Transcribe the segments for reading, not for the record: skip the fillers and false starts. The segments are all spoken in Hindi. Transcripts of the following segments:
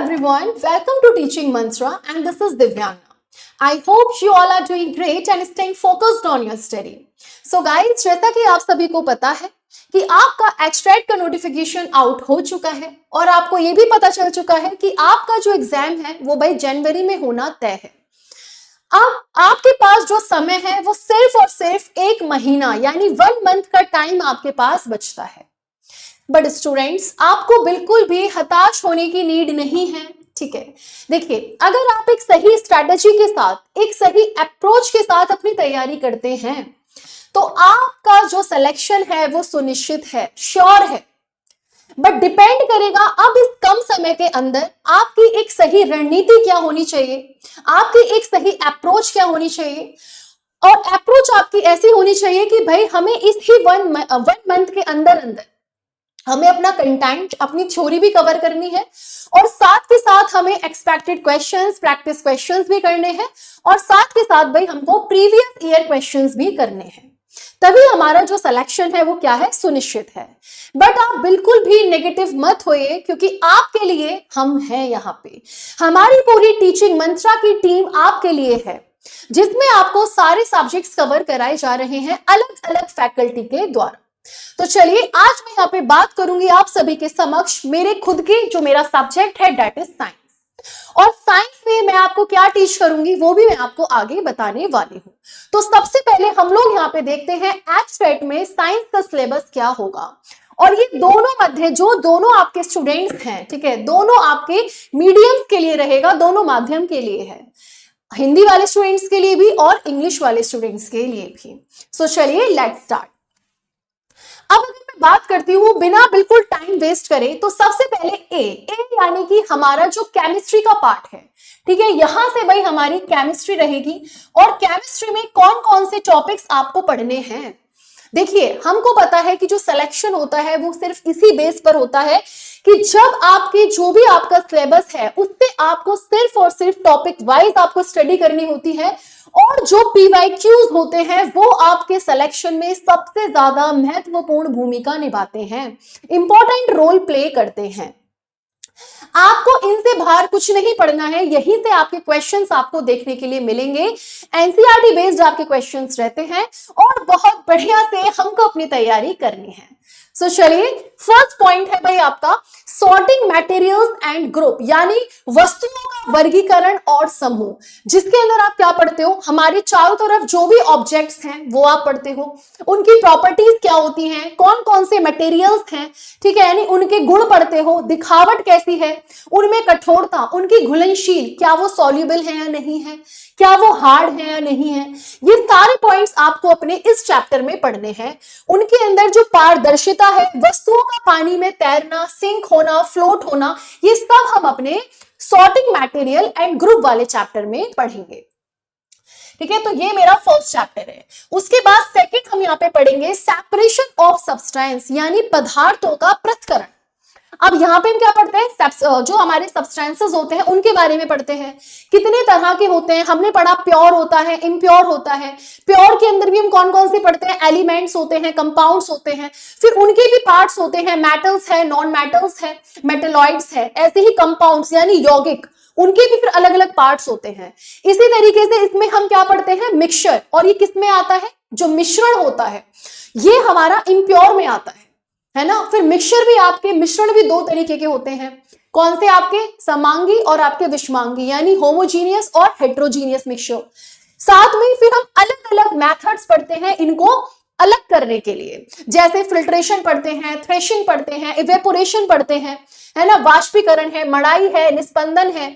everyone, welcome to Teaching Mantra and this is Divyana. I hope you all are doing great and staying focused on your study. So guys, जैसा कि आप सभी को पता है कि आपका एक्सट्रैट का नोटिफिकेशन आउट हो चुका है और आपको ये भी पता चल चुका है कि आपका जो एग्जाम है वो भाई जनवरी में होना तय है। अब आपके पास जो समय है वो सिर्फ और सिर्फ 1 महीना यानी 1 मंथ का टाइम आपके पास बचता है। बट स्टूडेंट्स, आपको बिल्कुल भी हताश होने की नीड नहीं है, ठीक है। देखिए, अगर आप एक सही स्ट्रैटेजी के साथ, एक सही अप्रोच के साथ अपनी तैयारी करते हैं तो आपका जो सिलेक्शन है वो सुनिश्चित है, श्योर है। बट डिपेंड करेगा अब इस कम समय के अंदर आपकी एक सही रणनीति क्या होनी चाहिए, आपकी एक सही अप्रोच क्या होनी चाहिए। और अप्रोच आपकी ऐसी होनी चाहिए कि भाई हमें इस ही 1 मंथ के अंदर हमें अपना कंटेंट, अपनी थ्योरी भी कवर करनी है और साथ के साथ हमें एक्सपेक्टेड क्वेश्चंस, प्रैक्टिस क्वेश्चंस भी करने हैं और साथ के साथ भाई हमको प्रीवियस ईयर क्वेश्चंस भी करने हैं। तभी हमारा जो सिलेक्शन है वो क्या है, सुनिश्चित है। बट आप बिल्कुल भी नेगेटिव मत होइए, क्योंकि आपके लिए हम हैं यहाँ पे। हमारी पूरी टीचिंग मंत्रा की टीम आपके लिए है, जिसमें आपको सारे सब्जेक्ट्स कवर कराए जा रहे हैं अलग अलग फैकल्टी के द्वारा। तो चलिए, आज मैं यहाँ पे बात करूंगी आप सभी के समक्ष मेरे खुद के जो मेरा सब्जेक्ट है दैट इज साइंस। और साइंस में मैं आपको क्या टीच करूंगी वो भी मैं आपको आगे बताने वाली हूँ। तो सबसे पहले हम लोग यहाँ पे देखते हैं एक्सट्रैट में साइंस का सिलेबस क्या होगा। और ये दोनों मध्य जो दोनों आपके स्टूडेंट्स हैं, ठीक है, दोनों आपके मीडियम्स के लिए रहेगा, दोनों माध्यम के लिए है, हिंदी वाले स्टूडेंट्स के लिए भी और इंग्लिश वाले स्टूडेंट्स के लिए भी। सो चलिए लेट्स स्टार्ट। अब अगर मैं बात करती हूँ बिना बिल्कुल टाइम वेस्ट करे, तो सबसे पहले ए यानी कि हमारा जो केमिस्ट्री का पार्ट है, ठीक है, यहां से भाई हमारी केमिस्ट्री रहेगी। और केमिस्ट्री में कौन कौन से टॉपिक्स आपको पढ़ने हैं। देखिए, हमको पता है कि जो सिलेक्शन होता है वो सिर्फ इसी बेस पर होता है कि जब आपके जो भी आपका सिलेबस है उससे आपको सिर्फ और सिर्फ टॉपिक वाइज आपको स्टडी करनी होती है। और जो पीवाईक्यूज होते हैं वो आपके सिलेक्शन में सबसे ज्यादा महत्वपूर्ण भूमिका निभाते हैं, इंपॉर्टेंट रोल प्ले करते हैं। आपको इनसे बाहर कुछ नहीं पढ़ना है, यहीं से आपके क्वेश्चंस आपको देखने के लिए मिलेंगे। एनसीईआरटी बेस्ड आपके क्वेश्चंस रहते हैं और बहुत बढ़िया से हमको अपनी तैयारी करनी है। सो चलिए, फर्स्ट पॉइंट है भाई आपका सॉर्टिंग मटेरियल्स एंड ग्रुप, यानी वस्तुओं का वर्गीकरण और समूह, जिसके अंदर आप क्या पढ़ते हो, हमारे चारों तरफ जो भी ऑब्जेक्ट्स हैं वो आप पढ़ते हो, उनकी प्रॉपर्टीज क्या होती हैं, कौन कौन से मटेरियल्स हैं, ठीक है, यानी उनके गुण पढ़ते हो, दिखावट कैसी है, उनमें कठोरता, उनकी घुलनशील, क्या वो सॉल्युबल है या नहीं है, क्या वो हार्ड है या नहीं है, ये सारे पॉइंट्स आपको अपने इस चैप्टर में पढ़ने हैं। उनके अंदर जो पारदर्शिता है, वस्तुओं का पानी में तैरना, सिंक होना, फ्लोट होना, ये सब हम अपने सॉर्टिंग मटेरियल एंड ग्रुप वाले चैप्टर में पढ़ेंगे, ठीक है। तो ये मेरा फर्स्ट चैप्टर है। उसके बाद सेकंड हम यहाँ पे पढ़ेंगे सेपरेशन ऑफ सब्सटेंस, यानी पदार्थों का पृथक्करण। अब यहाँ पे हम क्या पढ़ते हैं, जो हमारे सब्सटेंसेस होते हैं उनके बारे में पढ़ते हैं। कितने तरह के होते हैं, हमने पढ़ा प्योर होता है, इम्प्योर होता है। प्योर के अंदर भी हम कौन कौन से पढ़ते हैं, एलिमेंट्स होते हैं, कंपाउंड्स होते हैं, फिर उनके भी पार्ट्स होते हैं, मेटल्स है, नॉन मेटल्स है, मेटेलॉइड्स है, ऐसे ही कंपाउंड्स यानी यौगिक, उनके भी फिर अलग अलग पार्ट्स होते हैं। इसी तरीके से इसमें हम क्या पढ़ते हैं, मिक्सचर, और ये किसमें आता है, जो मिश्रण होता है ये हमारा इम्प्योर में आता है ना। फिर मिक्सचर भी आपके, मिश्रण भी 2 तरीके के होते हैं, कौन से, आपके समांगी और आपके विषमांगी, यानी होमोजीनियस और हेट्रोजीनियस मिक्सचर। साथ में फिर हम अलग अलग मेथड्स पढ़ते हैं इनको अलग करने के लिए, जैसे फिल्ट्रेशन पढ़ते हैं, थ्रेशिंग पढ़ते हैं, इवेपोरेशन पढ़ते हैं, है ना, वाष्पीकरण है, मड़ाई है, निस्पंदन है,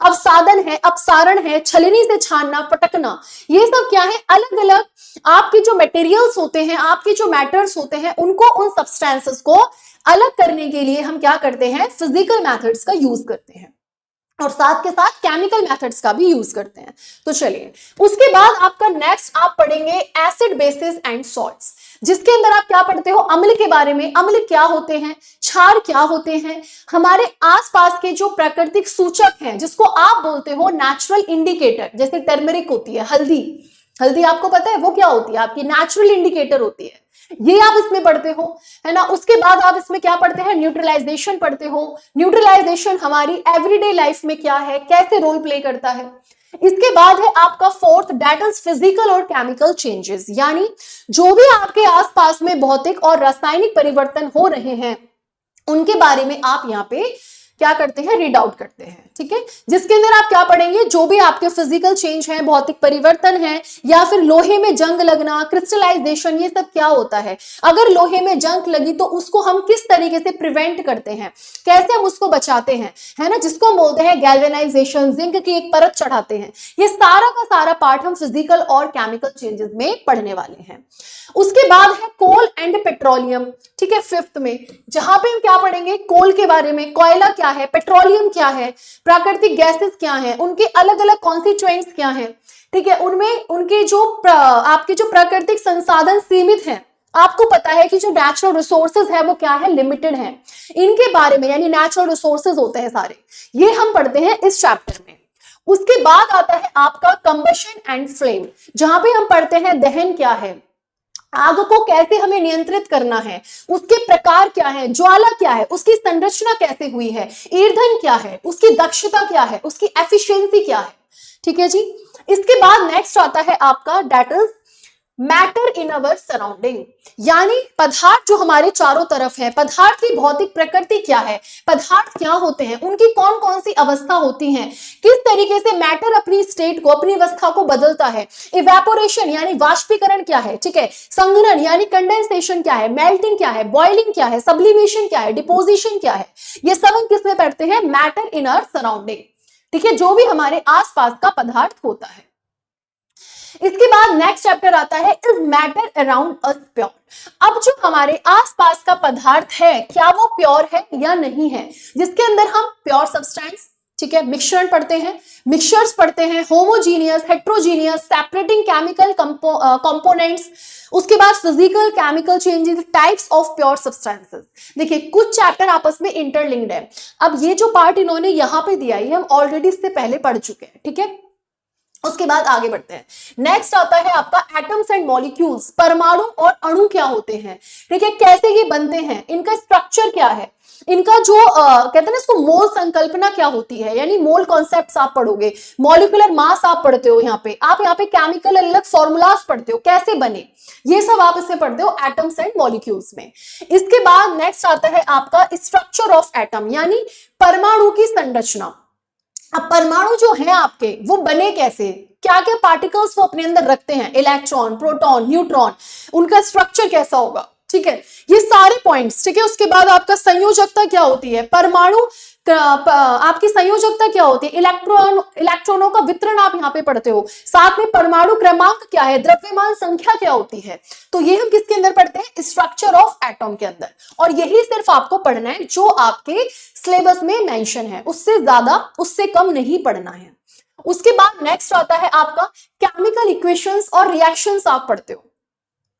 अवसादन है, अपसारण है, छलनी से छानना, फटकना, ये सब क्या है, अलग अलग आपके जो मटेरियल्स होते हैं, आपके जो मैटर्स होते हैं, उनको, उन सब्सटेंसेस को अलग करने के लिए हम क्या करते हैं, फिजिकल मेथड्स का यूज करते हैं और साथ के साथ केमिकल मेथड्स का भी यूज करते हैं। तो चलिए, उसके बाद आपका नेक्स्ट आप पढ़ेंगे एसिड, बेसिस एंड सॉल्ट्स, जिसके अंदर आप क्या पढ़ते हो, अम्ल के बारे में, अम्ल क्या होते हैं, क्षार क्या होते हैं, हमारे आसपास के जो प्राकृतिक सूचक हैं जिसको आप बोलते हो नेचुरल इंडिकेटर, जैसे टर्मरिक होती है, हल्दी, हल्दी आपको पता है वो क्या होती है, आपकी नेचुरल इंडिकेटर होती है, ये आप इसमें पढ़ते हो, है ना। उसके बाद आप इसमें क्या पढ़ते हैं, न्यूट्रलाइजेशन पढ़ते हो। न्यूट्रलाइजेशन हमारी एवरीडे लाइफ में क्या है, कैसे रोल प्ले करता है। इसके बाद है आपका फोर्थ, दैट इज फिजिकल और केमिकल चेंजेस, यानी जो भी आपके आसपास में भौतिक और रासायनिक परिवर्तन हो रहे हैं उनके बारे में आप यहाँ पे क्या करते हैं, रीड आउट करते हैं, ठीक है। जिसके अंदर आप क्या पढ़ेंगे, जो भी आपके फिजिकल चेंज है, भौतिक परिवर्तन है, या फिर लोहे में जंग लगना, क्रिस्टलाइजेशन, ये सब क्या होता है। अगर लोहे में जंग लगी तो उसको हम किस तरीके से प्रिवेंट करते हैं, कैसे हम उसको बचाते हैं, है ना, जिसको हम बोलते हैं गैल्वेनाइजेशन, जिंक की एक परत चढ़ाते हैं। ये सारा का सारा पार्ट हम फिजिकल और केमिकल चेंजेस में पढ़ने वाले हैं। उसके बाद है कोल एंड पेट्रोलियम, ठीक है, फिफ्थ में, जहां पे हम क्या पढ़ेंगे, कोल के बारे में, कोयला क्या है, पेट्रोलियम क्या है, प्राकृतिक गैसेस क्या है, उनके अलग अलग कॉन्स्टिट्यूएंट्स क्या है, ठीक है, उनमें उनके जो आपके जो प्राकृतिक संसाधन सीमित हैं। आपको पता है कि जो नेचुरल रिसोर्सेज है वो क्या है, लिमिटेड है। इनके बारे में, यानी नेचुरल रिसोर्सेज होते हैं सारे, ये हम पढ़ते हैं इस चैप्टर में। उसके बाद आता है आपका कंबशन एंड फ्लेम, जहां पे हम पढ़ते हैं दहन क्या है, आग को कैसे हमें नियंत्रित करना है, उसके प्रकार क्या है, ज्वाला क्या है, उसकी संरचना कैसे हुई है, ईंधन क्या है, उसकी दक्षता क्या है, उसकी एफिशिएंसी क्या है, ठीक है जी। इसके बाद नेक्स्ट आता है आपका that is matter in our surrounding, यानी पदार्थ जो हमारे चारों तरफ है, पदार्थ की भौतिक प्रकृति क्या है, पदार्थ क्या होते हैं, उनकी कौन कौन सी अवस्था होती है, किस तरीके से मैटर अपनी स्टेट को, अपनी अवस्था को बदलता है। इवेपोरेशन यानी वाष्पीकरण क्या है, ठीक है, संघनन यानी कंडेंसेशन क्या है, मेल्टिंग क्या है, बॉइलिंग क्या है, सब्लिमेशन क्या है, डिपोजिशन क्या है, ये सब हम किसमें पढ़ते हैं, मैटर इन आवर सराउंडिंग, ठीक है, जो भी हमारे आसपास का पदार्थ होता है। इसके बाद नेक्स्ट चैप्टर आता है is matter around us pure. अब जो हमारे आसपास का पदार्थ है क्या वो प्योर है या नहीं है, जिसके अंदर हम प्योर सब्सटेंस, ठीक है, मिश्रण पढ़ते हैं, मिक्सचर्स पढ़ते हैं, homogeneous, heterogeneous, separating chemical components, उसके बाद physical chemical changes, types of pure substances. देखिए कुछ चैप्टर आपस में इंटरलिंक्ड है। अब ये जो पार्ट इन्होंने यहां पे दिया है हम ऑलरेडी इससे पहले पढ़ चुके हैं, ठीक है। उसके बाद आगे बढ़ते हैं। नेक्स्ट आता है आपका एटम्स एंड मॉलिक्यूल्स, परमाणु और अणु क्या होते हैं, ठीक है, कैसे ये बनते हैं, इनका स्ट्रक्चर क्या है, इनका जो कहते हैं ना इसको मोल संकल्पना क्या होती है, यानी मोल कॉन्सेप्ट्स आप पढ़ोगे, मॉलिक्यूलर मास आप पढ़ते हो, यहाँ पे आप यहाँ पे केमिकल अलग फॉर्मूलाज पढ़ते हो कैसे बने, ये सब आप इससे पढ़ते हो एटम्स एंड मॉलिक्यूल्स में। इसके बाद नेक्स्ट आता है आपका स्ट्रक्चर ऑफ एटम, यानी परमाणु की संरचना। अब परमाणु जो है आपके वो बने कैसे, क्या क्या पार्टिकल्स वो अपने अंदर रखते हैं, इलेक्ट्रॉन, प्रोटॉन, न्यूट्रॉन, उनका स्ट्रक्चर कैसा होगा, ठीक है, ये सारे पॉइंट्स, ठीक है। उसके बाद आपका संयोजकता क्या होती है, परमाणु आपकी संयोजकता क्या होती है, इलेक्ट्रॉनों का वितरण आप यहाँ पे पढ़ते हो, साथ में परमाणु क्रमांक क्या है, द्रव्यमान संख्या क्या होती है। तो ये हम किसके अंदर पढ़ते हैं, स्ट्रक्चर ऑफ एटम के अंदर, और यही सिर्फ आपको पढ़ना है जो आपके सिलेबस में मेंशन है, उससे ज्यादा उससे कम नहीं पढ़ना है। उसके बाद नेक्स्ट आता है आपका केमिकल इक्वेशंस और रिएक्शंस आप पढ़ते हो,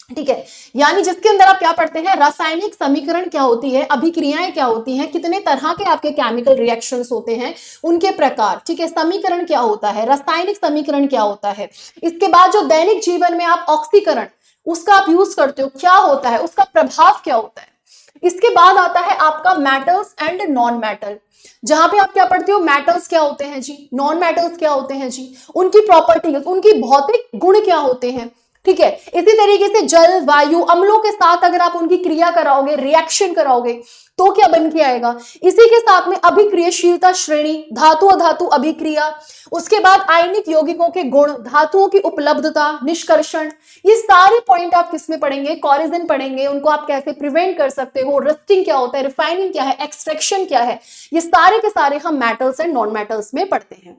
ठीक है, यानी जिसके अंदर आप क्या पढ़ते हैं, रासायनिक समीकरण क्या होती है, अभिक्रियाएं क्या होती हैं, कितने तरह के आपके केमिकल रिएक्शंस होते हैं, उनके प्रकार, ठीक है, समीकरण क्या होता है, रासायनिक समीकरण क्या होता है। इसके बाद जो दैनिक जीवन में आप ऑक्सीकरण उसका आप यूज करते हो क्या होता है, उसका प्रभाव क्या होता है। इसके बाद आता है आपका मेटल्स एंड नॉन मेटल, जहां पे आप क्या पढ़ते हो, मेटल्स क्या होते हैं जी, नॉन मेटल्स क्या होते हैं जी, उनकी प्रॉपर्टी, उनकी भौतिक गुण क्या होते हैं, ठीक है। इसी तरीके से जल, वायु, अम्लों के साथ अगर आप उनकी क्रिया कराओगे, रिएक्शन कराओगे तो क्या बन के आएगा। इसी के साथ में अभिक्रियाशीलता श्रेणी, धातु अधातु अभिक्रिया, उसके बाद आयनिक यौगिकों के गुण, धातुओं की उपलब्धता, निष्कर्षण, ये सारे पॉइंट आप किसमें पढ़ेंगे, कोरिजन पढ़ेंगे, उनको आप कैसे प्रिवेंट कर सकते हो, रस्टिंग क्या होता है, रिफाइनिंग क्या है, एक्सट्रैक्शन क्या है, ये सारे के सारे हम मेटल्स एंड नॉन मेटल्स में पढ़ते हैं।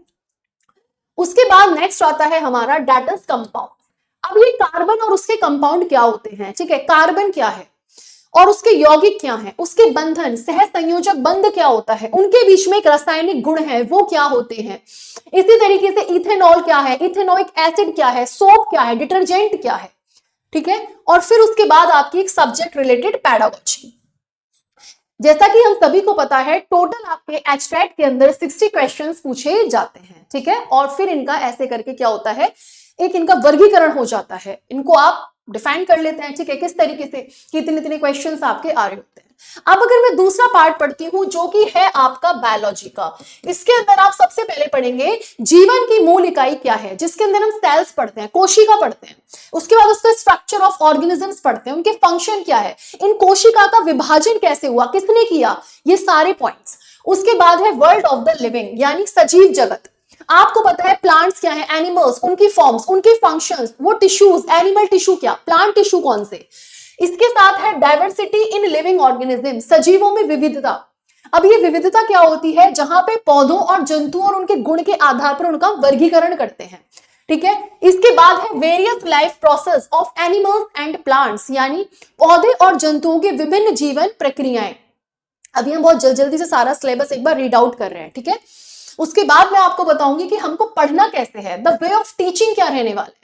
उसके बाद नेक्स्ट आता है हमारा डेटस कंपाउंड। अब ये कार्बन और उसके कंपाउंड क्या होते हैं, ठीक है, कार्बन क्या है और उसके यौगिक क्या है, उसके बंधन, सह संयोजक बंध क्या होता है, उनके बीच में एक रासायनिक गुण है वो क्या होते हैं। इसी तरीके से इथेनॉल क्या है, इथेनोइक एसिड क्या है, सोप क्या है, डिटर्जेंट क्या है, ठीक है। और फिर उसके बाद आपकी एक सब्जेक्ट रिलेटेड पैडागोजी। जैसा कि हम सभी को पता है टोटल आपके एचटेट के अंदर 60 क्वेश्चंस पूछे जाते हैं, ठीक है, और फिर इनका ऐसे करके क्या होता है एक इनका वर्गीकरण हो जाता है, इनको आप डिफाइन कर लेते हैं, ठीक है, किस तरीके से कि इतने इतने क्वेश्चंस आपके आ रहे होते हैं। अब अगर मैं दूसरा पार्ट पढ़ती हूं जो कि है आपका बायोलॉजी का, इसके अंदर आप सबसे पहले पढ़ेंगे जीवन की मूल इकाई क्या है, जिसके अंदर हम सेल्स पढ़ते हैं, कोशिका पढ़ते हैं, उसके बाद उसका स्ट्रक्चर ऑफ ऑर्गेनिजम्स पढ़ते हैं, उनके फंक्शन क्या है, इन कोशिका का विभाजन कैसे हुआ, किसने किया, ये सारे पॉइंट्स। उसके बाद है वर्ल्ड ऑफ द लिविंग यानी सजीव जगत। आपको पता है प्लांट्स क्या है, एनिमल्स, उनकी फॉर्म्स, उनके फंक्शंस, वो टिश्यूज, एनिमल टिश्यू क्या, प्लांट टिश्यू कौन से। इसके साथ है डाइवर्सिटी इन लिविंग ऑर्गेनिज्म, सजीवों में विविधता। अब ये विविधता क्या होती है, जहां पे पौधों और जंतुओं और उनके गुण के आधार पर उनका वर्गीकरण करते हैं, ठीक है। इसके बाद है various life process of animals and plants, यानी पौधे और जंतुओं के विभिन्न जीवन प्रक्रियाएं। अभी हम बहुत जल्दी से सारा सिलेबस एक बार रीड आउट कर रहे हैं, ठीक है। उसके बाद मैं आपको बताऊंगी कि हमको पढ़ना कैसे है, द वे ऑफ टीचिंग क्या रहने वाला है।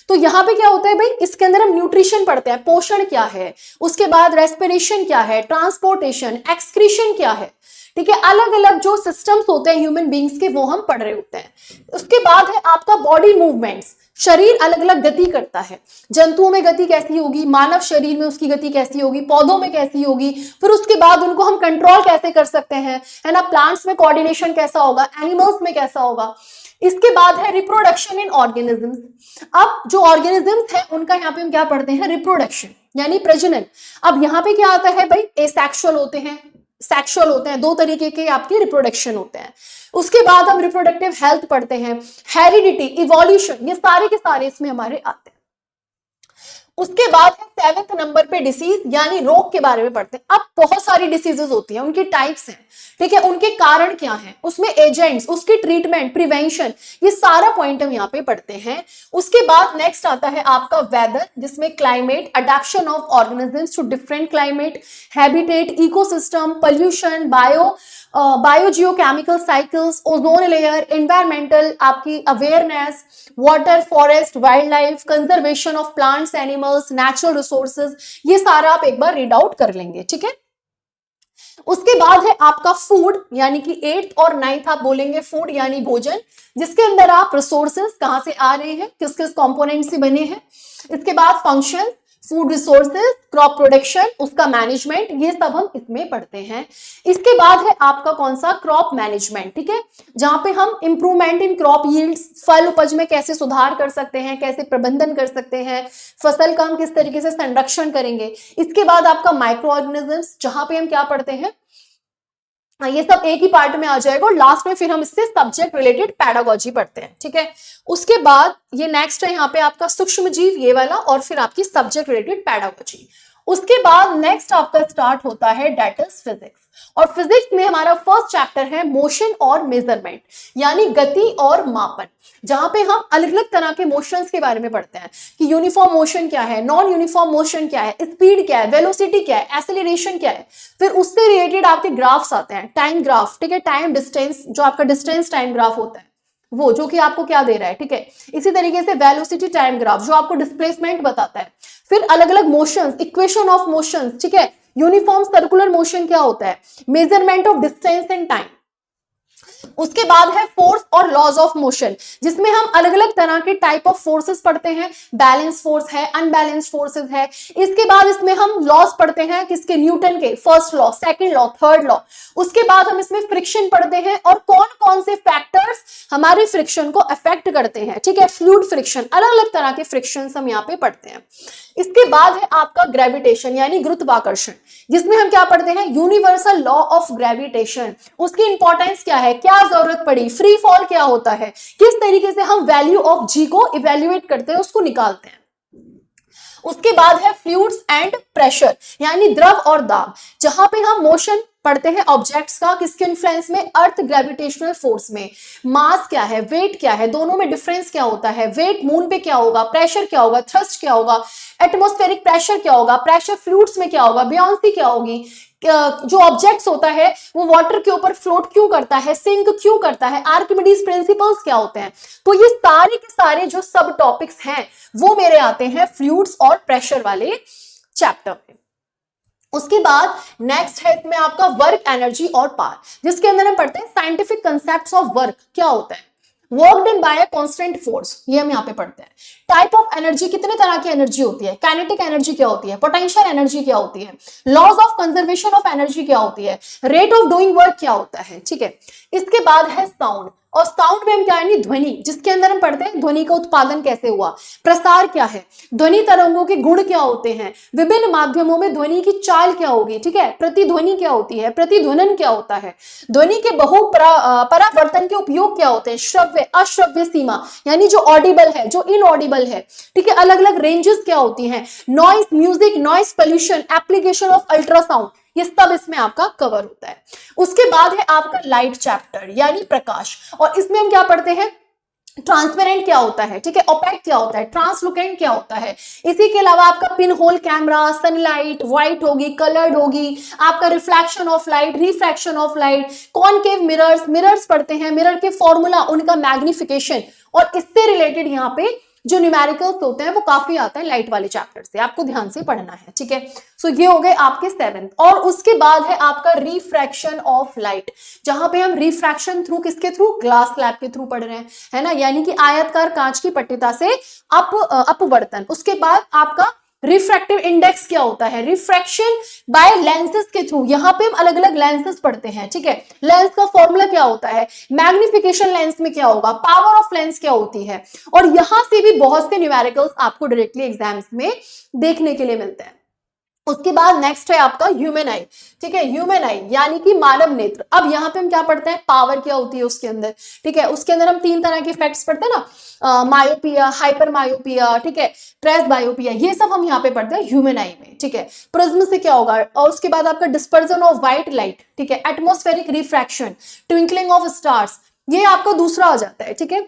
तो यहाँ पे क्या होता है भाई, इसके अंदर हम न्यूट्रिशन पढ़ते हैं, पोषण क्या है, उसके बाद रेस्पिरेशन क्या है, ट्रांसपोर्टेशन, एक्सक्रीशन क्या है, ठीक है, अलग अलग जो सिस्टम्स होते हैं ह्यूमन बींग्स के वो हम पढ़ रहे होते हैं। उसके बाद है आपका बॉडी मूवमेंट्स, शरीर अलग अलग गति करता है, जंतुओं में गति कैसी होगी, मानव शरीर में उसकी गति कैसी होगी, पौधों में कैसी होगी, फिर उसके बाद उनको हम कंट्रोल कैसे कर सकते हैं, है ना, प्लांट्स में कोऑर्डिनेशन कैसा होगा, एनिमल्स में कैसा होगा। इसके बाद है रिप्रोडक्शन इन ऑर्गेनिजम्स। अब जो ऑर्गेनिजम्स है उनका यहाँ पे हम क्या पढ़ते हैं, रिप्रोडक्शन यानी प्रजनन। अब यहाँ पे क्या आता है भाई, एसेक्सुअल होते हैं, सेक्सुअल होते हैं, दो तरीके के आपके रिप्रोडक्शन होते हैं। उसके बाद हम रिप्रोडक्टिव हेल्थ पढ़ते हैं, हेरिडिटी, इवोल्यूशन, ये सारे के सारे इसमें हमारे आते हैं। उसके बाद है 7th नंबर पे डिसीज यानी रोग के बारे में पढ़ते हैं। अब बहुत सारी डिसीजेस होती हैं, उनके टाइप्स हैं, ठीक है, उनके कारण क्या हैं, उसमें एजेंट्स, उसकी ट्रीटमेंट, प्रिवेंशन, ये सारा पॉइंट हम यहाँ पे पढ़ते हैं। उसके बाद नेक्स्ट आता है आपका वेदर, जिसमें climate, adaptation of organisms to different climate, habitat, ecosystem, pollution, biogeochemical cycles, ozone layer, environmental, आपकी awareness, water, forest, wildlife, conservation of plants, animals, natural resources, ये सारा आप एक बार रीड आउट कर लेंगे, ठीक है। उसके बाद है आपका फूड यानी कि 8th और 9th आप बोलेंगे फूड यानी भोजन, जिसके अंदर आप रिसोर्सेज कहां से आ रहे हैं, किस किस कंपोनेंट से बने हैं। इसके बाद function, food resources, crop production, उसका मैनेजमेंट, ये सब हम इसमें पढ़ते हैं। इसके बाद है आपका कौन सा, क्रॉप मैनेजमेंट, ठीक है, जहां पे हम इंप्रूवमेंट इन क्रॉप यील्ड्स, फल उपज में कैसे सुधार कर सकते हैं, कैसे प्रबंधन कर सकते हैं, फसल का हम किस तरीके से संरक्षण करेंगे। इसके बाद आपका माइक्रो ऑर्गेनिजम्स, जहां पे हम क्या पढ़ते हैं, ये सब एक ही पार्ट में आ जाएगा, और लास्ट में फिर हम इससे सब्जेक्ट रिलेटेड पैडागोजी पढ़ते हैं, ठीक है। उसके बाद ये नेक्स्ट है यहाँ पे आपका सूक्ष्म जीव, ये वाला, और फिर आपकी सब्जेक्ट रिलेटेड पैडागोजी। उसके बाद नेक्स्ट आपका स्टार्ट होता है दैट इज फिजिक्स, और फिजिक्स में हमारा फर्स्ट चैप्टर है मोशन और मेजरमेंट यानी गति और मापन, जहां पे हम अलग अलग तरह के मोशंस के बारे में पढ़ते हैं कि यूनिफॉर्म मोशन क्या है, नॉन यूनिफॉर्म मोशन क्या है, स्पीड क्या है, वेलोसिटी क्या है, एक्सेलरेशन क्या है। फिर उससे रिलेटेड आपके ग्राफ्स आते हैं, टाइम ग्राफ, ठीक है, टाइम डिस्टेंस, जो आपका डिस्टेंस टाइम ग्राफ होता है वो, जो कि आपको क्या दे रहा है, ठीक है। इसी तरीके से वेलोसिटी टाइम ग्राफ जो आपको डिस्प्लेसमेंट बताता है। फिर अलग अलग मोशंस, इक्वेशन ऑफ मोशंस, ठीक है, यूनिफॉर्म सर्कुलर मोशन क्या होता है, measurement of distance and time. उसके बाद है फोर्स और लॉज ऑफ मोशन, जिसमें हम अलग अलग तरह के टाइप ऑफ फोर्सेस पढ़ते हैं, बैलेंस फोर्स है, अनबैलेंस फोर्सेस है। इसके बाद इसमें हम लॉज पढ़ते हैं, किसके, न्यूटन के, first law, second law, third law. उसके बाद हम इसमें फ्रिक्शन पढ़ते हैं और कौन कौन से फैक्टर्स हमारे फ्रिक्शन को अफेक्ट करते हैं, ठीक है, फ्लूइड फ्रिक्शन, अलग अलग तरह के फ्रिक्शन हम यहाँ पे पढ़ते हैं। इसके बाद है आपका ग्रेविटेशन यानी गुरुत्वाकर्षण, जिसमें हम क्या पढ़ते हैं, यूनिवर्सल लॉ ऑफ ग्रेविटेशन, उसकी इंपॉर्टेंस क्या है, क्या जरूरत पड़ी, फ्री फॉल क्या होता है, किस तरीके से हम वैल्यू ऑफ जी को इवेल्युएट करते हैं, उसको निकालते हैं। उसके बाद है फ्लूइड्स एंड प्रेशर यानी द्रव और दाब, जहां पे हम मोशन पढ़ते हैं ऑब्जेक्ट्स का, किसके इन्फ्लुएंस में, अर्थ ग्रेविटेशनल फोर्स में। मास क्या है, वेट क्या है, दोनों में डिफरेंस क्या होता है, वेट मून पे क्या होगा, प्रेशर क्या होगा, थ्रस्ट क्या होगा, एटमॉस्फेरिक प्रेशर क्या होगा, प्रेशर फ्लूइड्स में क्या होगा, बियॉन्सी क्या होगी, जो ऑब्जेक्ट्स होता है वो वाटर के ऊपर फ्लोट क्यों करता है, सिंक क्यों करता है, आर्किमिडीज प्रिंसिपल्स क्या होते हैं। तो ये सारे के सारे जो सब टॉपिक्स हैं वो मेरे आते हैं फ्लूइड्स और प्रेशर वाले चैप्टर में। उसके बाद नेक्स्ट है इसमें आपका वर्क, एनर्जी और पावर, जिसके अंदर हम पढ़ते हैं साइंटिफिक कंसेप्ट्स ऑफ वर्क क्या होता है, work done by a constant force, ये हम यहाँ पे पढ़ते हैं। टाइप ऑफ एनर्जी, कितने तरह की एनर्जी होती है, काइनेटिक एनर्जी क्या होती है, पोटेंशियल एनर्जी क्या होती है, laws of conservation of energy क्या होती है, रेट ऑफ डूइंग वर्क क्या होता है, ठीक है। इसके बाद है साउंड, और साउंड में हम क्या है, ध्वनि, जिसके अंदर हम पढ़ते हैं ध्वनि का उत्पादन कैसे हुआ, प्रसार क्या है, ध्वनि तरंगों के गुण क्या होते हैं, विभिन्न माध्यमों में ध्वनि की चाल क्या होगी, ठीक है, प्रतिध्वनि क्या होती है, प्रतिध्वनन क्या होता है, ध्वनि के परावर्तन के उपयोग क्या होते हैं, श्रव्य अश्रव्य सीमा, यानी जो ऑडिबल है जो इनऑडिबल है, ठीक है, अलग अलग रेंजेस क्या होती हैं, noise, music, noise pollution, application of ultrasound, ये सब इसमें आपका कवर होता है। उसके बाद है आपका लाइट चैप्टर, यानी प्रकाश, और इसमें हम क्या पढ़ते हैं, ट्रांसपेरेंट क्या होता है, ठीक है, ओपेक क्या होता है, ट्रांसलुकेंट क्या होता है। इसी के अलावा आपका pin hole camera, sunlight white होगी, कलर्ड होगी, आपका reflection of light, refraction of light, concave mirrors, mirrors पढ़ते हैं, मिरर के फॉर्मूला, उनका मैग्निफिकेशन, और इससे रिलेटेड यहाँ पे जो न्यूमेरिकल्स होते हैं वो काफी आता है लाइट वाले चैप्टर से, आपको ध्यान से पढ़ना है, ठीक है। सो ये हो गए आपके 7th, और उसके बाद है आपका रिफ्रैक्शन ऑफ लाइट, जहां पे हम रिफ्रैक्शन थ्रू, किसके थ्रू, ग्लास स्लैब के थ्रू पढ़ रहे हैं, है ना, यानी कि आयतकार कांच की पट्टिका से अपवर्तन। उसके बाद आपका रिफ्रैक्टिव इंडेक्स क्या होता है, रिफ्रैक्शन बाय लेंसेज के थ्रू, यहां पे हम अलग अलग लेंसेज पढ़ते हैं, ठीक है, लेंस का फॉर्मूला क्या होता है, मैग्निफिकेशन लेंस में क्या होगा, पावर ऑफ लेंस क्या होती है, और यहां से भी बहुत से न्यूमेरिकल्स आपको डायरेक्टली एग्जाम्स में देखने के लिए मिलते हैं। उसके बाद नेक्स्ट है आपका ह्यूमन आई, ठीक है, ह्यूमन आई यानी कि मानव नेत्र। अब यहाँ पे हम क्या पढ़ते हैं, पावर क्या होती है उसके अंदर, ठीक है, उसके अंदर हम 3 तरह के इफेक्ट्स पढ़ते हैं ना, मायोपिया, हाइपर मायोपिया, ठीक है, ट्रेस बायोपिया, ये सब हम यहाँ पे पढ़ते हैं ह्यूमन आई में, ठीक है। प्रिज्म से क्या होगा, और उसके बाद आपका डिस्पर्जन ऑफ व्हाइट लाइट, ठीक है, atmospheric refraction, twinkling of stars, ये आपका दूसरा आ जाता है, ठीक है,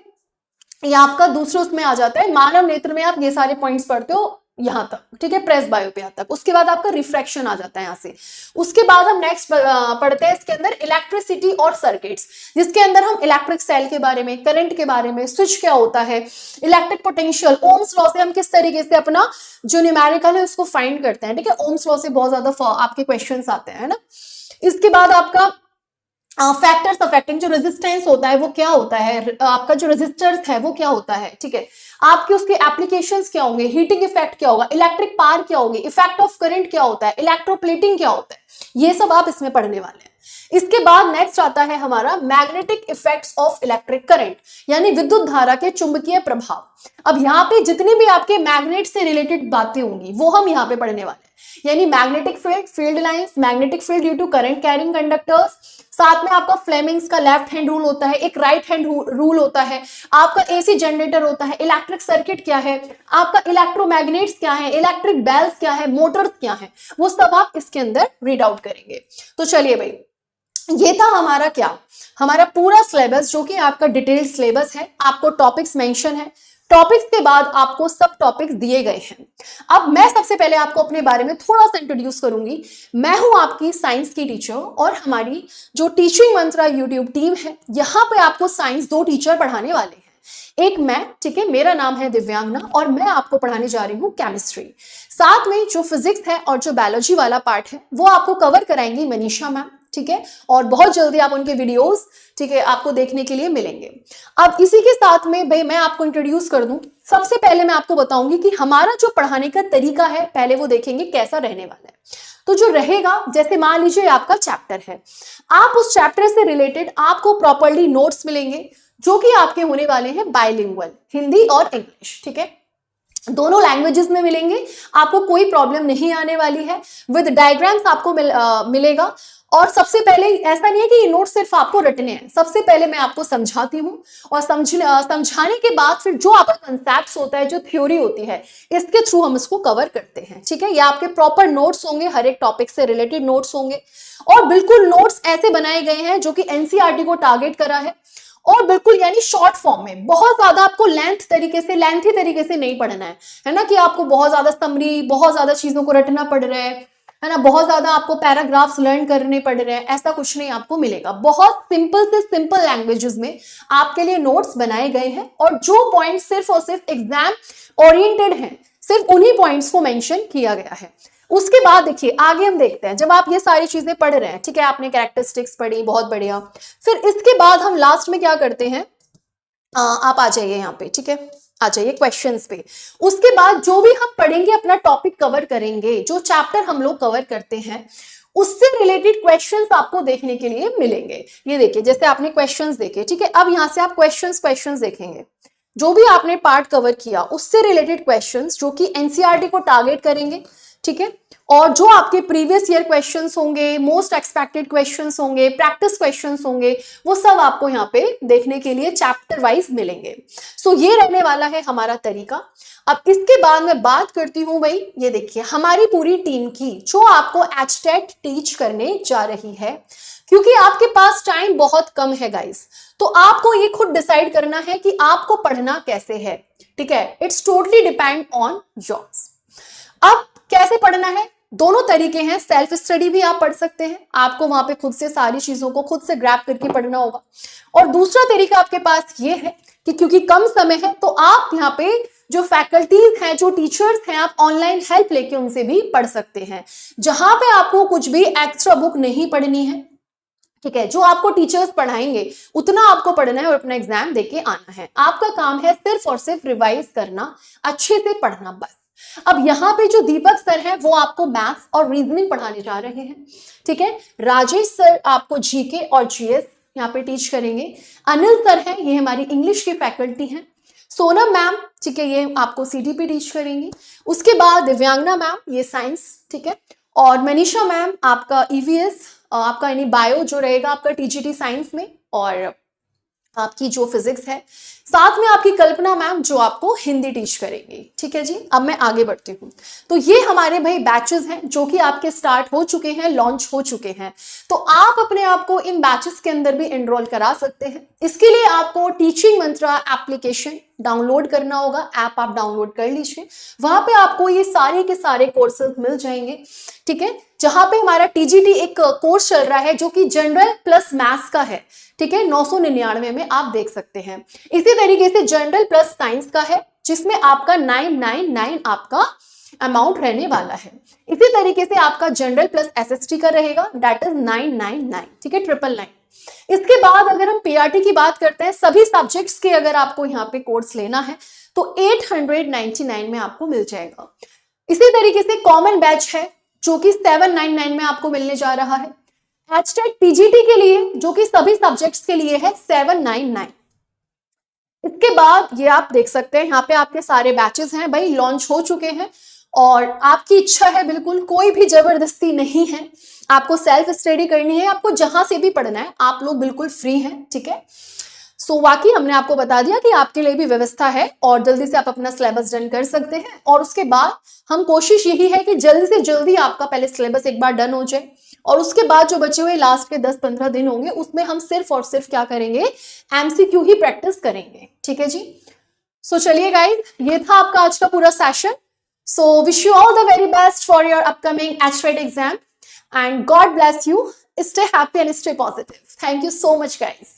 ये आपका दूसरे उसमें आ जाता है, मानव नेत्र में आप ये सारे पॉइंट्स पढ़ते हो यहां तक, ठीक है, प्रेस बायोपिया तक। उसके बाद आपका रिफ्रैक्शन आ जाता है यहां से। उसके बाद हम नेक्स्ट पढ़ते हैं इसके अंदर इलेक्ट्रिसिटी और सर्किट्स, जिसके अंदर हम इलेक्ट्रिक सेल के बारे में, करंट के बारे में, स्विच क्या होता है, इलेक्ट्रिक पोटेंशियल, ओम्स लॉ से हम किस तरीके से अपना जो न्यूमेरिकल है उसको फाइंड करते हैं, ठीक है, ओम्स लॉ से बहुत ज्यादा आपके क्वेश्चन आते हैं, है ना। इसके बाद आपका फैक्टर्स अफेक्टिंग, जो रेजिस्टेंस होता है वो क्या होता है, आपका जो रेजिस्टर्स है वो क्या होता है, ठीक है, आपके उसके एप्लीकेशंस क्या होंगे, हीटिंग इफेक्ट क्या होगा, इलेक्ट्रिक पावर क्या होगी, इफेक्ट ऑफ करंट क्या होता है, इलेक्ट्रोप्लेटिंग क्या होता है, ये सब आप इसमें पढ़ने वाले हैं। इसके बाद नेक्स्ट आता है हमारा magnetic effects of electric current, यानी विद्युत धारा के चुंबकीय प्रभाव। अब यहाँ पे जितने भी आपके मैग्नेट से रिलेटेड बातें होंगी वो हम यहाँ पे पढ़ने वाले हैं, यानी magnetic field, field lines, magnetic field due to current carrying conductors, साथ में आपका फ्लेमिंग्स का लेफ्ट हैंड रूल होता है, एक राइट हैंड रूल होता है, आपका एसी जनरेटर होता है, इलेक्ट्रिक सर्किट क्या है, आपका इलेक्ट्रोमैग्नेट्स क्या है, इलेक्ट्रिक बेल्स क्या है, मोटर्स क्या है, वो सब आप इसके अंदर रीड आउट करेंगे। तो चलिए भाई, ये था हमारा क्या, हमारा पूरा सिलेबस, जो कि आपका डिटेल्ड सिलेबस है, आपको टॉपिक्स मेंशन है, टॉपिक्स के बाद आपको सब टॉपिक्स दिए गए हैं। अब मैं सबसे पहले आपको अपने बारे में थोड़ा सा इंट्रोड्यूस करूंगी। मैं हूं आपकी साइंस की टीचर, और हमारी जो टीचिंग मंत्रा यूट्यूब टीम है, यहाँ पे आपको साइंस 2 टीचर पढ़ाने वाले हैं। एक मैं, ठीक है, मेरा नाम है दिव्यांगना, और मैं आपको पढ़ाने जा रही हूँ केमिस्ट्री। साथ में जो फिजिक्स है और जो बायोलॉजी वाला पार्ट है वो आपको कवर कराएंगी मनीषा मैम, ठीक है, और बहुत जल्दी आप उनके वीडियोस, ठीक है, आपको देखने के लिए मिलेंगे। अब इसी के साथ में भाई मैं आपको इंट्रोड्यूस कर दूं। सबसे पहले मैं आपको बताऊंगी कि हमारा जो पढ़ाने का तरीका है, पहले वो देखेंगे कैसा रहने वाला है। तो जो रहेगा, जैसे मान लीजिए आपका चैप्टर है, आप उस चैप्टर से रिलेटेड आपको प्रॉपरली नोट्स मिलेंगे, जो कि आपके होने वाले हैं बाइलिंगुअल, हिंदी और इंग्लिश, ठीक है, दोनों लैंग्वेजेस में मिलेंगे, आपको कोई प्रॉब्लम नहीं आने वाली है। विद डायग्राम्स आपको मिलेगा। और सबसे पहले ऐसा नहीं है कि ये नोट सिर्फ आपको रटने हैं, सबसे पहले मैं आपको समझाती हूँ, और समझाने के बाद फिर जो आपका कंसेप्ट होता है, जो थ्योरी होती है, इसके थ्रू हम इसको कवर करते हैं, ठीक है। ये आपके प्रॉपर नोट्स होंगे, हर एक टॉपिक से रिलेटेड नोट्स होंगे, और बिल्कुल नोट्स ऐसे बनाए गए हैं जो कि एनसीईआरटी को टारगेट करा है, और बिल्कुल यानी शॉर्ट फॉर्म में, बहुत ज्यादा आपको लेंथी तरीके से नहीं पढ़ना है ना, कि आपको बहुत ज्यादा समरी, बहुत ज्यादा चीजों को रटना पड़ रहा है ना, बहुत ज्यादा आपको पैराग्राफ्स लर्न करने पड़ रहे हैं, ऐसा कुछ नहीं आपको मिलेगा। बहुत सिंपल से सिंपल लैंग्वेजेस में आपके लिए नोट्स बनाए गए हैं, और जो पॉइंट सिर्फ और सिर्फ एग्जाम ओरिएंटेड हैं, सिर्फ उन्हीं पॉइंट्स को मेंशन किया गया है। उसके बाद देखिए आगे हम देखते हैं, जब आप ये सारी चीजें पढ़ रहे हैं, ठीक है, आपने कैरेक्टरिस्टिक्स पढ़ी, बहुत बढ़िया, फिर इसके बाद हम लास्ट में क्या करते हैं, आप आ जाइए यहाँ पे, ठीक है, आ जाइए क्वेश्चंस पे। उसके बाद जो भी हम पढ़ेंगे, अपना टॉपिक कवर करेंगे, जो चैप्टर हम लोग कवर करते हैं उससे रिलेटेड क्वेश्चंस आपको देखने के लिए मिलेंगे। ये देखिए, जैसे आपने क्वेश्चंस देखे, ठीक है, अब यहां से आप क्वेश्चंस देखेंगे, जो भी आपने पार्ट कवर किया उससे रिलेटेड क्वेश्चंस जो कि एनसीईआरटी को टारगेट करेंगे, ठीक है, और जो आपके प्रीवियस ईयर क्वेश्चंस होंगे, मोस्ट एक्सपेक्टेड क्वेश्चंस होंगे, प्रैक्टिस क्वेश्चंस होंगे, वो सब आपको यहाँ पे देखने के लिए चैप्टर वाइज मिलेंगे। सो ये रहने वाला है हमारा तरीका। अब इसके बाद मैं बात करती हूं भाई, ये देखिए हमारी पूरी टीम की जो आपको एचटेट टीच करने जा रही है, क्योंकि आपके पास टाइम बहुत कम है गाइस, तो आपको ये खुद डिसाइड करना है कि आपको पढ़ना कैसे है, ठीक है, it's totally depend on yours. अब कैसे पढ़ना है, दोनों तरीके हैं, सेल्फ स्टडी भी आप पढ़ सकते हैं, आपको वहां पे खुद से सारी चीजों को खुद से ग्रैब करके पढ़ना होगा, और दूसरा तरीका आपके पास ये है कि क्योंकि कम समय है तो आप यहाँ पे जो फैकल्टीज हैं, जो टीचर्स हैं, आप ऑनलाइन हेल्प लेके उनसे भी पढ़ सकते हैं, जहां पे आपको कुछ भी एक्स्ट्रा बुक नहीं पढ़नी है, ठीक है, जो आपको टीचर्स पढ़ाएंगे उतना आपको पढ़ना है और अपना एग्जाम देके आना है। आपका काम है सिर्फ और सिर्फ रिवाइज करना, अच्छे से पढ़ना, बस। अब यहाँ पे जो दीपक सर हैं वो आपको मैथ्स और रीजनिंग पढ़ाने जा रहे हैं, ठीक है, राजेश सर आपको जीके और जीएस यहाँ पे टीच करेंगे, अनिल सर हैं, ये हमारी इंग्लिश की फैकल्टी हैं, सोनम मैम, ठीक है, ये आपको सीटीपी टीच करेंगी, उसके बाद दिव्यांगना मैम, ये साइंस, ठीक है, और मनीषा मैम आपका ईवीएस, आपका यानी बायो जो रहेगा आपका टीजीटी साइंस में, और आपकी जो फिजिक्स है, साथ में आपकी कल्पना मैम जो आपको हिंदी टीच करेंगी, ठीक है जी। अब मैं आगे बढ़ती हूँ, तो ये हमारे भाई बैचेस हैं जो कि आपके स्टार्ट हो चुके हैं, लॉन्च हो चुके हैं, तो आप अपने आप को इन बैचेस के अंदर भी एनरोल करा सकते हैं। इसके लिए आपको टीचिंग मंत्रा एप्लीकेशन डाउनलोड करना होगा, ऐप आप डाउनलोड कर लीजिए, वहां पे आपको ये सारे के सारे कोर्सेज मिल जाएंगे, ठीक है, जहां पे हमारा टीजीटी एक कोर्स चल रहा है जो कि जनरल प्लस मैथ्स का है, ठीक है, 999 में आप देख सकते हैं। इसी तरीके से जनरल प्लस साइंस का है जिसमें आपका 999 आपका अमाउंट रहने वाला है। इसी तरीके से आपका जनरल प्लस एसएसटी का रहेगा, दैट इज 999, ठीक है, 999। इसके बाद अगर हम पीआरटी की बात करते हैं, सभी सब्जेक्ट्स के अगर आपको यहाँ पे कोर्स लेना है तो 899 में आपको मिल जाएगा। इसी तरीके से कॉमन बैच है जो कि 799 में आपको मिलने जा रहा है। एचटेट पीजीटी के लिए जो कि सभी सब्जेक्ट्स के लिए है 799। इसके बाद ये आप देख सकते हैं यहाँ पे आपके सारे बैचेस हैं भाई, लॉन्च हो चुके हैं, और आपकी इच्छा है, बिल्कुल कोई भी जबरदस्ती नहीं है, आपको सेल्फ स्टडी करनी है, आपको जहां से भी पढ़ना है, आप लोग बिल्कुल फ्री हैं, ठीक है। सो बाकी हमने आपको बता दिया कि आपके लिए भी व्यवस्था है और जल्दी से आप अपना सिलेबस डन कर सकते हैं, और उसके बाद हम कोशिश यही है कि जल्दी से जल्दी आपका पहले सिलेबस एक बार डन हो जाए, और उसके बाद जो बचे हुए लास्ट के 10-15 दिन होंगे उसमें हम सिर्फ और सिर्फ क्या करेंगे, एमसीक्यू ही प्रैक्टिस करेंगे, ठीक है जी। सो चलिए गाइस, ये था आपका आज का पूरा session. So wish you all the very best for your upcoming HTET exam, and God bless you. Stay happy and stay positive. Thank you so much, guys.